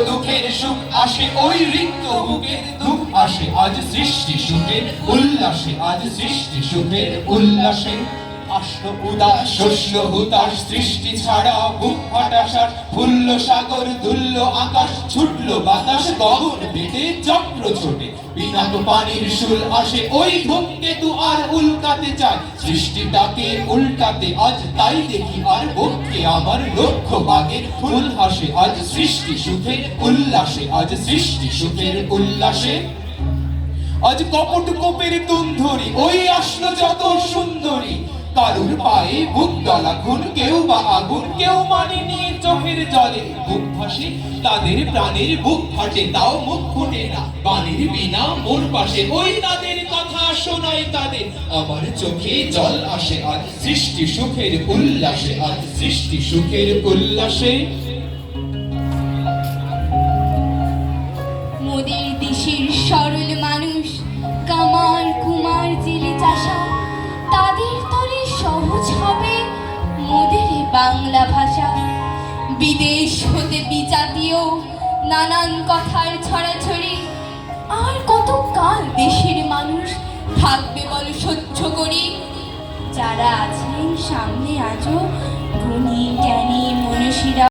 দুঃখের সুখ আসে ওই রিক্ত বুকের দুঃখ আসে আজ সৃষ্টি সুখের উল্লাসে আজ সৃষ্টি সুখের উল্লাসে আসলো উদাস শস্য হুতাশ সৃষ্টি ছাড়া বুক ফাটাসার ফুল্ল সাগর দুল্ল আকাশ ছুটলো বাতাস গগন বেটে চক্র ছোটে বিনাক পানির শুল আসে ওই ধূমকেতু আর উল্কাতে চায় সৃষ্টিটাকে উল্টাতে আজ তাই দেখি আর বক্ষে আমার লক্ষ্য বাগের ফুল হাসে আজ সৃষ্টি সুখের উল্লাসে আজ সৃষ্টি সুখের উল্লাসে আজ কপট কোপের তুন্ধরি ওই আসলো যত সুন্দরী কারুর পায়ে বুক ডলা খুন কেউ বা আগুন কেউ মানেনি চোখের জলে বুক ভাসে তাদের প্রাণের বুক ফাটে তাও মুখ ফুটে না বাণীর বিনা মোর পাশে ওই তাদের কথা শোনাই তাদের আমার চোখে জল আসে আজ সৃষ্টি সুখের উল্লাসে আজ সৃষ্টি সুখের উল্লাসে মোদের দেশের সরল মানুষ কামার কুমার জেলে চাষা তাদের তরে সহজ হবে মোদের বাংলা ভাষা বিদেশ হতে বিজাতীয় নানান কথার ছড়াছড়ি আর কত কাল দেশের মানুষ থাকবে বল সহ্য করি যারা আছেন সামনে আজও গুণী জ্ঞানী মনীষীরা